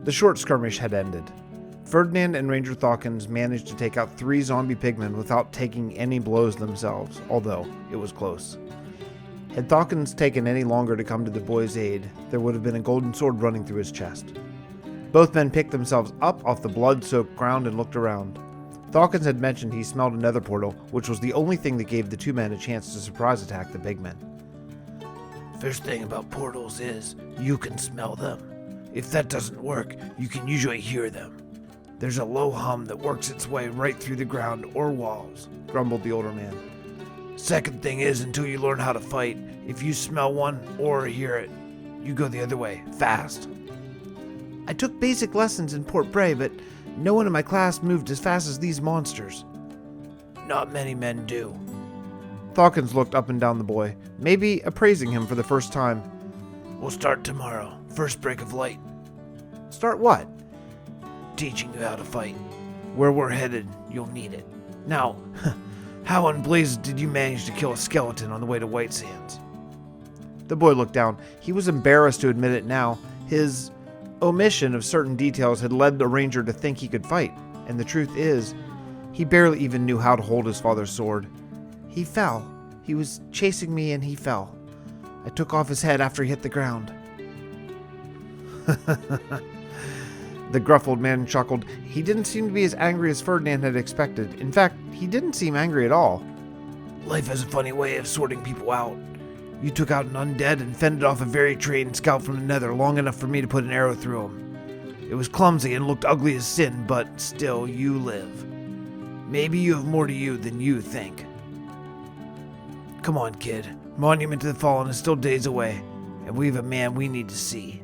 The short skirmish had ended. Ferdinand and Ranger Thawkins managed to take out 3 zombie pigmen without taking any blows themselves, although it was close. Had Thawkins taken any longer to come to the boy's aid, there would have been a golden sword running through his chest. Both men picked themselves up off the blood-soaked ground and looked around. Thawkins had mentioned he smelled a nether portal, which was the only thing that gave the 2 men a chance to surprise attack the pigmen. First thing about portals is, you can smell them. If that doesn't work, you can usually hear them. There's a low hum that works its way right through the ground or walls, grumbled the older man. Second thing is, until you learn how to fight, if you smell one or hear it, you go the other way, fast. I took basic lessons in Port Bray, but no one in my class moved as fast as these monsters. Not many men do. Thawkins looked up and down the boy, maybe appraising him for the first time. We'll start tomorrow, first break of light. Start what? Teaching you how to fight. Where we're headed, you'll need it. Now, how in blazes did you manage to kill a skeleton on the way to White Sands? The boy looked down. He was embarrassed to admit it now. His omission of certain details had led the ranger to think he could fight, and the truth is, he barely even knew how to hold his father's sword. He fell. He was chasing me and he fell. I took off his head after he hit the ground. The gruff old man chuckled. He didn't seem to be as angry as Ferdinand had expected. In fact, he didn't seem angry at all. Life has a funny way of sorting people out. You took out an undead and fended off a very trained scout from the nether long enough for me to put an arrow through him. It was clumsy and looked ugly as sin, but still you live. Maybe you have more to you than you think. Come on, kid. Monument to the Fallen is still days away, and we have a man we need to see.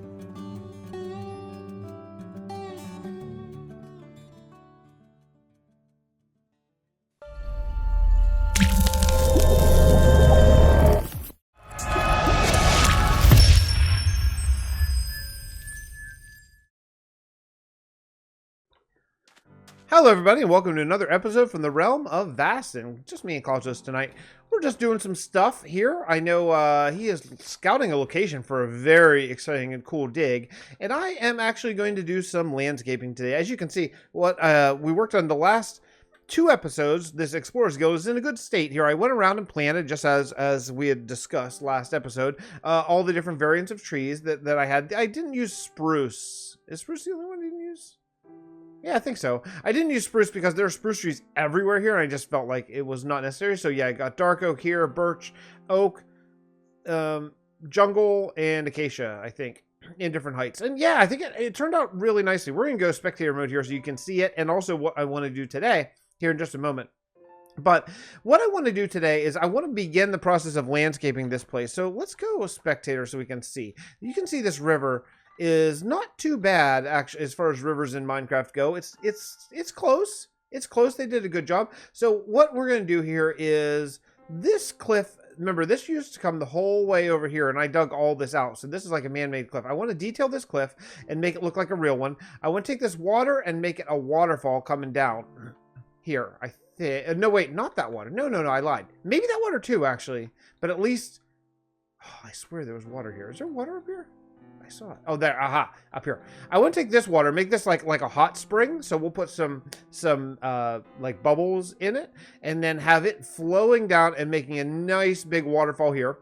Hello everybody and welcome to another episode from the Realm of Vasten. Just me and Klautos tonight. We're just doing some stuff here. I know he is scouting a location for a very exciting and cool dig. And I am actually going to do some landscaping today. As you can see, what we worked on the last 2 episodes, this Explorer's Guild is in a good state here. I went around and planted, just as we had discussed last episode, all the different variants of trees that I had. I didn't use spruce. Is spruce the only one I didn't use? Yeah, I think so. I didn't use spruce because there are spruce trees everywhere here, and I just felt like it was not necessary. So yeah, I got dark oak here, birch, oak, jungle, and acacia, I think, in different heights. And yeah, I think it turned out really nicely. We're going to go spectator mode here so you can see it, and also what I want to do today here in just a moment. But what I want to do today is I want to begin the process of landscaping this place. So let's go spectator so we can see. You can see this river is not too bad actually as far as rivers in Minecraft go. It's close. It's close. They did a good job. So what we're going to do here is this cliff. Remember, this used to come the whole way over here, and I dug all this out. So this is like a man-made cliff. I want to detail this cliff and make it look like a real one. I want to take this water and make it a waterfall coming down here. I think. No, wait, not that water. No, I lied. Maybe that water too, actually. But at least, I swear there was water here. Is there water up here? I saw it. Oh, there. Aha. Up here. I want to take this water, make this like a hot spring. So we'll put some like bubbles in it and then have it flowing down and making a nice big waterfall here.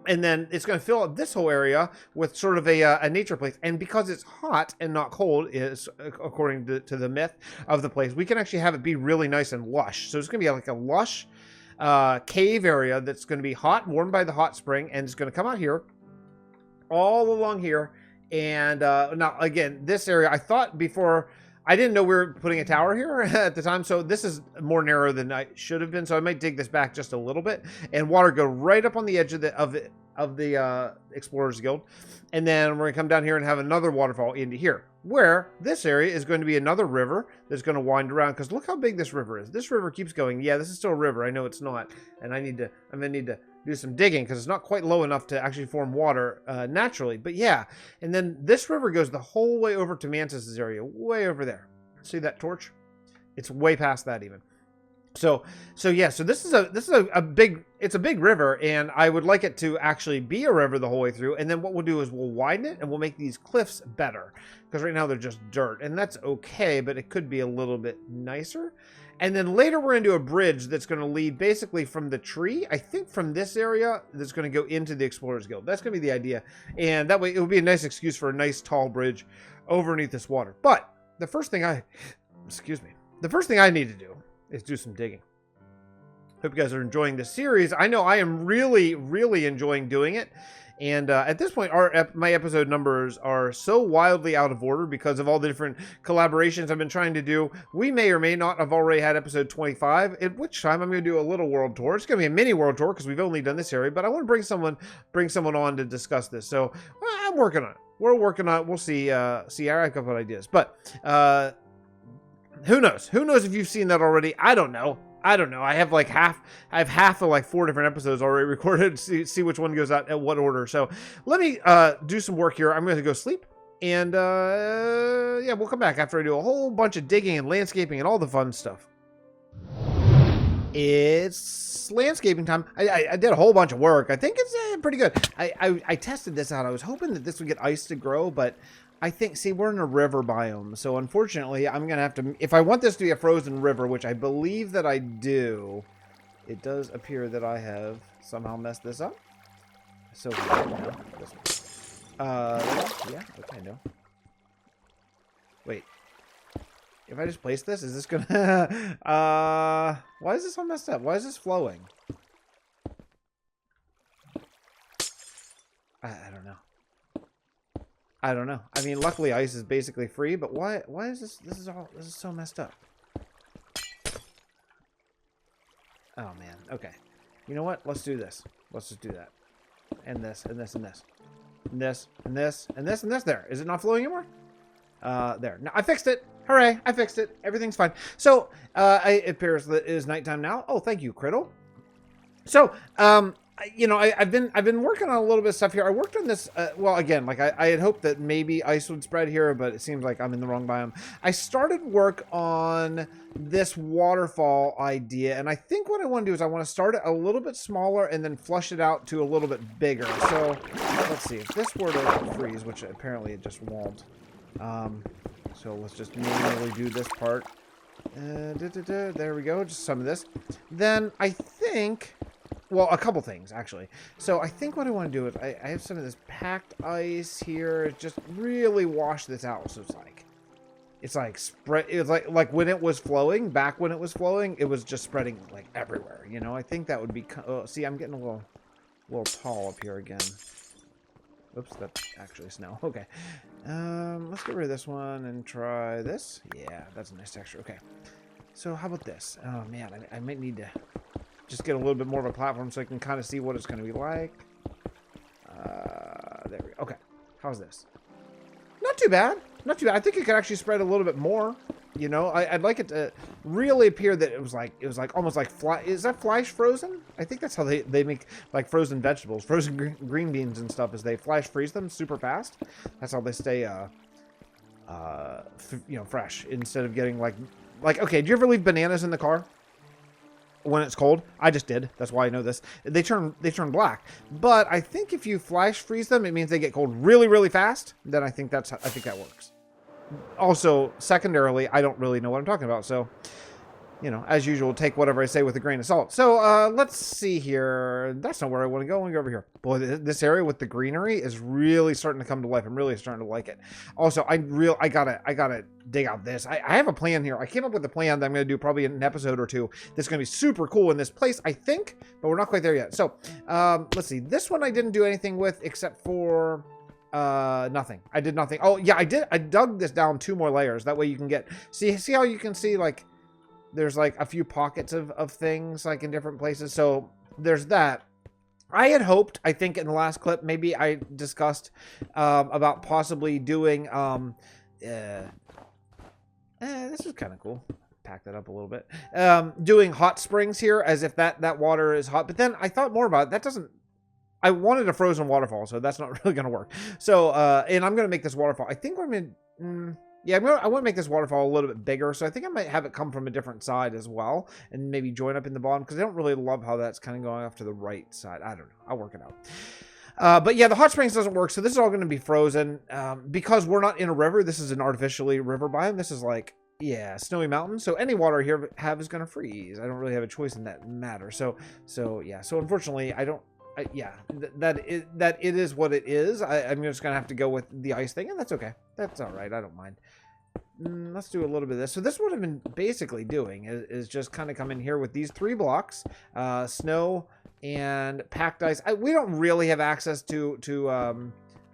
And then it's going to fill up this whole area with sort of a nature place. And because it's hot and not cold, is according to the myth of the place, we can actually have it be really nice and lush. So it's going to be like a lush cave area that's going to be hot, warmed by the hot spring. And it's going to come out here all along here. And now again, this area, I thought before, I didn't know we were putting a tower here at the time, so this is more narrow than I should have been, so I might dig this back just a little bit and water go right up on the edge of the Explorers Guild. And then we're gonna come down here and have another waterfall into here, where this area is going to be another river that's going to wind around, because look how big this river is. This river keeps going. Yeah, this is still a river. I know it's not, and I'm gonna need to do some digging because it's not quite low enough to actually form water naturally. But yeah, and then this river goes the whole way over to Mantis's area, way over there. See that torch? It's way past that even. So yeah, so this is a big, it's a big river, and I would like it to actually be a river the whole way through. And then what we'll do is we'll widen it and we'll make these cliffs better, because right now they're just dirt, and that's okay, but it could be a little bit nicer. And then later we're going to do a bridge that's going to lead basically from the tree, I think from this area, that's going to go into the Explorers Guild. That's going to be the idea. And that way it will be a nice excuse for a nice tall bridge overneath this water. But the first thing I need to do is do some digging. Hope you guys are enjoying this series. I know I am really, really enjoying doing it. And at this point, my episode numbers are so wildly out of order because of all the different collaborations I've been trying to do. We may or may not have already had episode 25, at which time I'm going to do a little world tour. It's going to be a mini world tour because we've only done this area, but I want to bring someone on to discuss this. So I'm working on it. We're working on it. We'll see. I have a couple of ideas, but who knows? Who knows if you've seen that already? I don't know. I have half of like 4 different episodes already recorded. See which one goes out at what order. So let me do some work here. I'm going to go sleep. And yeah, we'll come back after I do a whole bunch of digging and landscaping and all the fun stuff. It's landscaping time. I did a whole bunch of work. I think it's pretty good. I tested this out. I was hoping that this would get ice to grow, but I think, see, we're in a river biome, so unfortunately, I'm going to have to, if I want this to be a frozen river, which I believe that I do, it does appear that I have somehow messed this up. So, yeah, okay, no. Wait. If I just place this, is this going to, why is this all messed up? Why is this flowing? I don't know. I don't know. I mean, luckily ice is basically free, but why is this is so messed up? Oh man. Okay. You know what? Let's do this. Let's just do that. And this and this and this. And this and this and this and this. There. Is it not flowing anymore? There. No, I fixed it. Hooray. I fixed it. Everything's fine. So, it appears that it is nighttime now. Oh, thank you, Krittle. So, you know, I've been working on a little bit of stuff here. I worked on this, well, again, like I had hoped that maybe ice would spread here, but it seems like I'm in the wrong biome. I started work on this waterfall idea, and I think what I want to do is I want to start it a little bit smaller and then flush it out to a little bit bigger. So let's see, if this were to freeze, which apparently it just won't. So let's just manually do this part. There we go, just some of this. Then I think, well, a couple things, actually. So I think what I want to do is I have some of this packed ice here. Just really wash this out. So it's like spread. It's like when it was flowing, back when it was flowing, it was just spreading like everywhere. You know, I think that would be. Oh, see, I'm getting a little tall up here again. Oops, that's actually snow. Okay. Let's get rid of this one and try this. Yeah, that's a nice texture. Okay. So how about this? Oh man, I might need to just get a little bit more of a platform so I can kind of see what it's going to be like. There we go. Okay. How's this? Not too bad. Not too bad. I think it could actually spread a little bit more. You know, I'd like it to really appear that it was like almost like fly. Is that flash frozen? I think that's how they make like frozen vegetables, frozen green beans and stuff. Is they flash freeze them super fast. That's how they stay, you know, fresh instead of getting like. Okay, do you ever leave bananas in the car when it's cold? I just did. That's why I know this. They turn black. But I think if you flash freeze them, it means they get cold really, really fast. Then I think that works. Also, secondarily, I don't really know what I'm talking about. So, you know, as usual, take whatever I say with a grain of salt. So, let's see here. That's not where I want to go. I want to go over here. Boy, this area with the greenery is really starting to come to life. I'm really starting to like it. Also, I gotta dig out this. I have a plan here. I came up with a plan that I'm going to do probably in an episode or two. That's going to be super cool in this place, I think, but we're not quite there yet. So, let's see. This one I didn't do anything with except for nothing. I did nothing. Oh, yeah, I did. I dug this down 2 more layers. That way you can get, see how you can see like there's like a few pockets of things like in different places. So there's that. I had hoped, I think in the last clip, maybe I discussed about possibly doing this is kind of cool. Pack that up a little bit. Doing hot springs here as if that water is hot. But then I thought more about it. That doesn't, I wanted a frozen waterfall, so that's not really going to work. So, and I'm going to make this waterfall. I think I'm going to, Yeah, I want to make this waterfall a little bit bigger, so I think I might have it come from a different side as well, and maybe join up in the bottom, because I don't really love how that's kind of going off to the right side. I don't know. I'll work it out. But yeah, the hot springs doesn't work, so this is all going to be frozen. Because we're not in a river, this is an artificially river biome. This is like, yeah, snowy mountain, so any water here have is going to freeze. I don't really have a choice in that matter. So yeah, so unfortunately, that it is what it is. I'm just going to have to go with the ice thing, and that's okay. That's all right. I don't mind. Let's do a little bit of this. So this is what I've been basically doing is just kind of come in here with these 3 blocks, snow and packed ice. We don't really have access to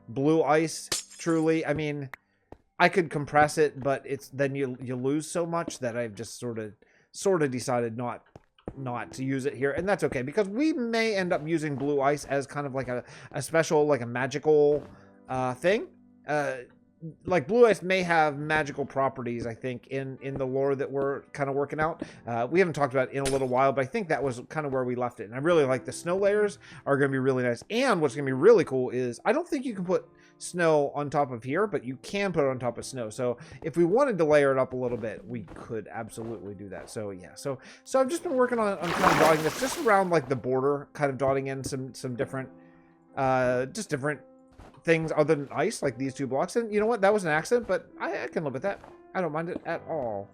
blue ice, truly. I mean, I could compress it, but then you lose so much that I've just sort of decided not to use it here, and that's okay, because we may end up using blue ice as kind of like a special, like a magical thing. Like blue ice may have magical properties, I think, in the lore that we're kind of working out. We haven't talked about it in a little while, but I think that was kind of where we left it. And I really like the snow layers are going to be really nice. And what's going to be really cool is I don't think you can put snow on top of here, but you can put it on top of snow. So if we wanted to layer it up a little bit, we could absolutely do that. So yeah, so I've just been working on kind of dotting this just around like the border, kind of dotting in some different, just different things other than ice, like these 2 blocks. And you know what, that was an accident, but I can live with that. I don't mind it at all.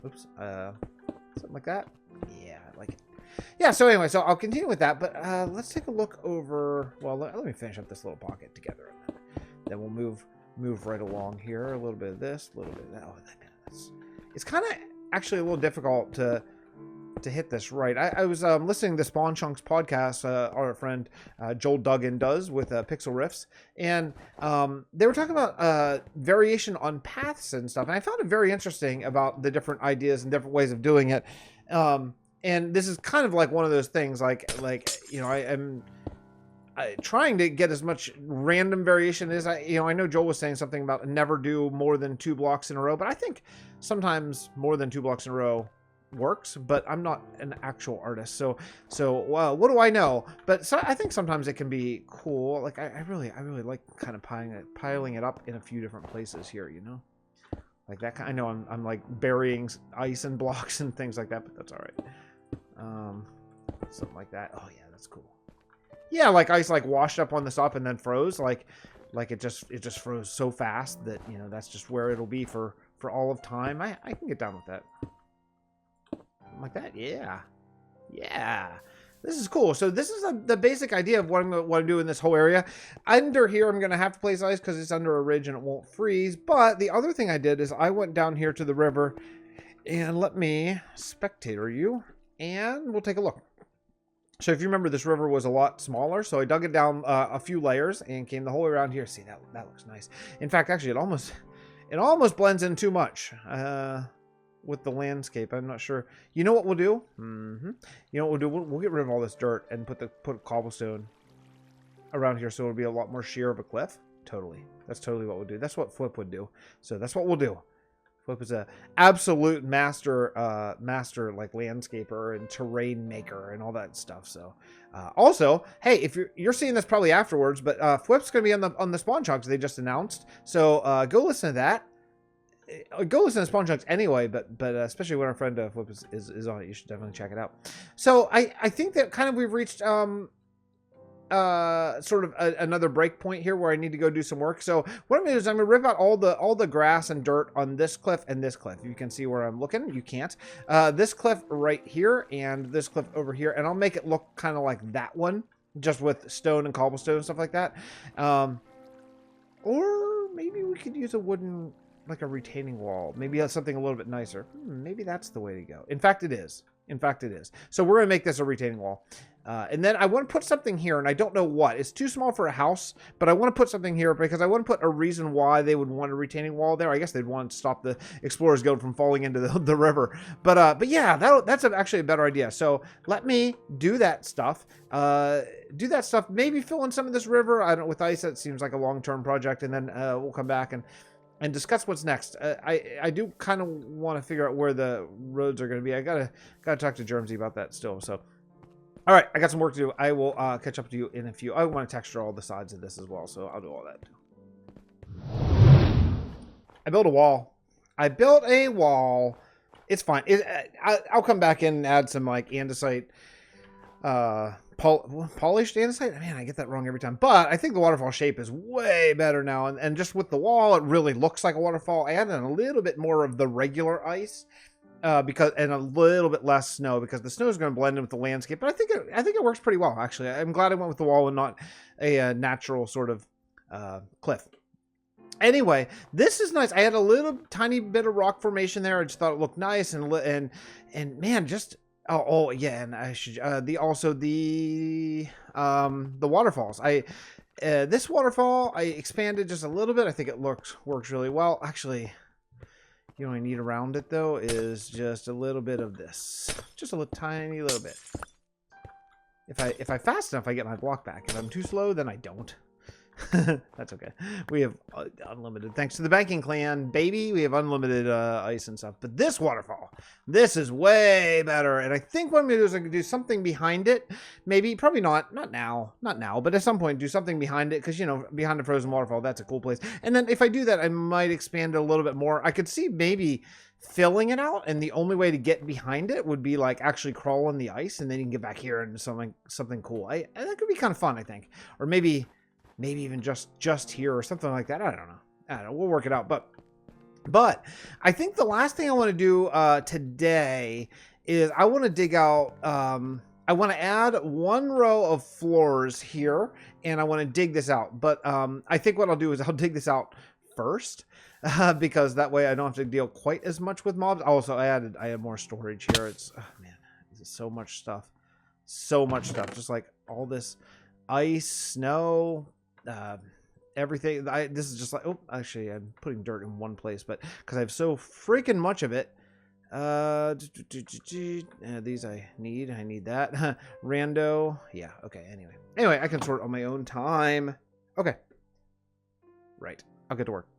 Oops. Something like that. Yeah, I like it. Yeah, so anyway, so I'll continue with that, but let's take a look over. Well, let me finish up this little pocket together, and then we'll move right along here. A little bit of this, a little bit of that. Oh, it's kind of actually a little difficult to hit this right. I was listening to Spawn Chunks podcast, our friend Joelduggan does with Pixel Riffs, and they were talking about variation on paths and stuff, and I found it very interesting about the different ideas and different ways of doing it. And this is kind of like one of those things, like you know, I'm trying to get as much random variation as I know Joel was saying something about never do more than 2 blocks in a row, but I think sometimes more than 2 blocks in a row works, but I'm not an actual artist, so what do I know? But so I think sometimes it can be cool. Like I really like kind of piling it up in a few different places here, you know, like that kind. I know I'm like burying ice and blocks and things like that, but that's all right. Something like that. Oh yeah, that's cool. Yeah, like ice like washed up on the top and then froze, like it just froze so fast that, you know, that's just where it'll be for all of time. I can get down with that. Like that. Yeah, this is cool. So this is the basic idea of what I'm doing in this whole area. Under here I'm gonna have to place ice because it's under a ridge and it won't freeze. But the other thing I did is I went down here to the river, and let me spectator you, and we'll take a look. So if you remember, this river was a lot smaller, so I dug it down a few layers and came the whole way around here. See, that looks nice. In fact, actually it almost blends in too much with the landscape. I'm not sure. You know what we'll do? You know what we'll do? We'll get rid of all this dirt and put cobblestone around here, so it'll be a lot more sheer of a cliff. Totally. That's totally what we'll do. That's what FWhip would do. So that's what we'll do. FWhip is a absolute master like landscaper and terrain maker and all that stuff. So also, hey, if you're seeing this probably afterwards, but FWhip's gonna be on the Spawn Chunks they just announced. So go listen to that. Go listen to Spawn Chunks anyway, but especially when our friend FWhip is on it, you should definitely check it out. So I think that kind of we've reached sort of another break point here where I need to go do some work. So what I'm gonna do is I'm gonna rip out all the grass and dirt on this cliff and this cliff. You can see where I'm looking. You can't. This cliff right here and this cliff over here, and I'll make it look kind of like that one, just with stone and cobblestone and stuff like that. Or maybe we could use a wooden, like a retaining wall. Maybe something a little bit nicer. Maybe that's the way to go. In fact, it is. So we're going to make this a retaining wall. And then I want to put something here, and I don't know what. It's too small for a house, but I want to put something here because I want to put a reason why they would want a retaining wall there. I guess they'd want to stop the Explorers Guild from falling into the river. But yeah, that's actually a better idea. So let me do that stuff. Maybe fill in some of this river. I don't. With ice, that seems like a long-term project, and then we'll come back and discuss what's next. I do kind of want to figure out where the roads are going to be. I gotta talk to Jermsy about that still. So, all right, I got some work to do. I will catch up to you in a few. I want to texture all the sides of this as well, so I'll do all that too. I built a wall. I built a wall. It's fine. I'll come back in and add some like andesite, polished andesite. Man, I get that wrong every time. But I think the waterfall shape is way better now. And just with the wall, it really looks like a waterfall. I added a little bit more of the regular ice. And a little bit less snow because the snow is going to blend in with the landscape. But I think it works pretty well, actually. I'm glad I went with the wall and not a natural sort of cliff. Anyway, this is nice. I had a little tiny bit of rock formation there. I just thought it looked nice and man, just yeah, and I should the waterfalls. This waterfall I expanded just a little bit. I think it works really well. Actually, you know what I need around it, though, is just a little bit of this. Just a little tiny little bit. If I fast enough, I get my block back. If I'm too slow, then I don't. That's okay. We have unlimited. Thanks to the banking clan, baby. We have unlimited ice and stuff. But this waterfall, this is way better. And I think what I'm going to do is I'm going to do something behind it. Maybe, probably not now, but at some point do something behind it. Because, you know, behind the frozen waterfall, that's a cool place. And then if I do that, I might expand it a little bit more. I could see maybe filling it out. And the only way to get behind it would be like actually crawl on the ice. And then you can get back here and something cool. That could be kind of fun, I think. Or maybe even just here or something like that. I don't know. We'll work it out. But I think the last thing I want to do today is I want to dig out. I want to add one row of floors here, and I want to dig this out. But I think what I'll do is I'll dig this out first because that way I don't have to deal quite as much with mobs. Also, I had more storage here. It's man, this is so much stuff. Just like all this ice, snow. Everything. This is just like, oh, actually I'm putting dirt in one place, but because I have so freaking much of it. These I need that. Rando, yeah, okay. Anyway, I can sort on my own time. Okay, right, I'll get to work.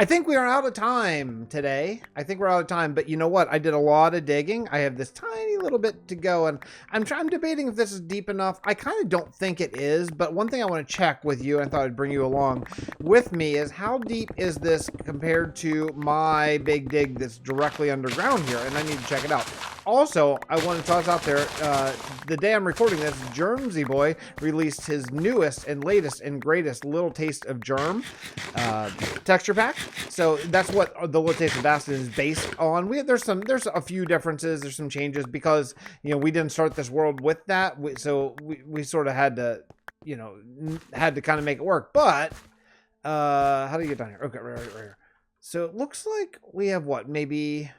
I think we are out of time today. But you know what? I did a lot of digging. I have this tiny little bit to go, and I'm debating if this is deep enough. I kind of don't think it is, but one thing I want to check with you, and I thought I'd bring you along with me, is how deep is this compared to my big dig that's directly underground here, and I need to check it out. Also, I want to toss out there, the day I'm recording this, JermsyBoy released his newest and latest and greatest Little Taste of Germ texture pack. So that's what the Little Taste of Vasten is based on. There's a few differences, there's some changes because, you know, we didn't start this world with that. So we sort of had to, you know, kind of make it work. But how do you get down here? Okay, right here. So it looks like we have what, maybe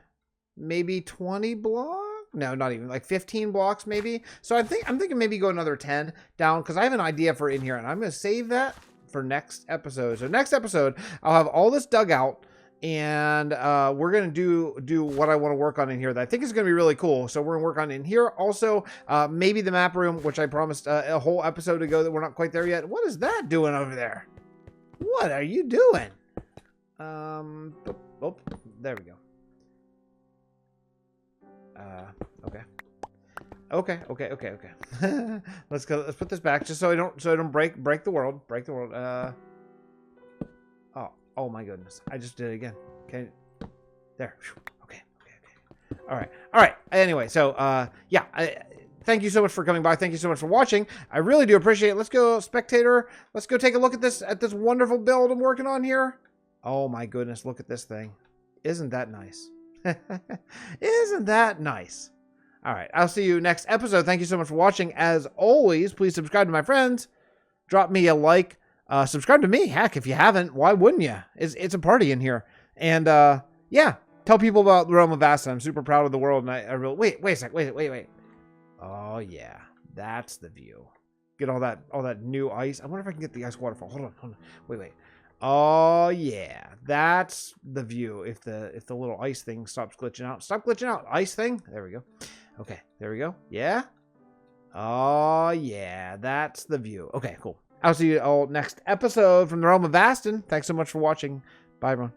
20 blocks? No, not even, like 15 blocks maybe. So I'm thinking maybe go another 10 down because I have an idea for in here, and I'm going to save that for next episode. So next episode, I'll have all this dug out, and we're going to do what I want to work on in here that I think is going to be really cool. So we're going to work on in here. Also, maybe the map room, which I promised a whole episode ago that we're not quite there yet. What is that doing over there? What are you doing? Oh, there we go. Okay. Let's go. Let's put this back just so I don't break the world. Oh my goodness! I just did it again. Okay, there. Okay. All right. Anyway, so yeah. Thank you so much for coming by. Thank you so much for watching. I really do appreciate it. Let's go, spectator. Let's go take a look at this wonderful build I'm working on here. Oh my goodness! Look at this thing. Isn't that nice? Isn't that nice? All right, I'll see you next episode. Thank you so much for watching. As always, please subscribe to my friends. Drop me a like. Subscribe to me. Heck, if you haven't, why wouldn't you? It's a party in here. And yeah, tell people about the Realm of Vasten. I'm super proud of the world, and I really wait a sec. Wait. Oh yeah, that's the view. Get all that new ice. I wonder if I can get the ice waterfall. Hold on. Wait. Oh yeah, that's the view. If the little ice thing stops glitching out. Stop glitching out. Ice thing. There we go. Okay, there we go. Yeah. Oh yeah, that's the view. Okay, cool. I'll see you all next episode from the Realm of Vasten. Thanks so much for watching. Bye, everyone.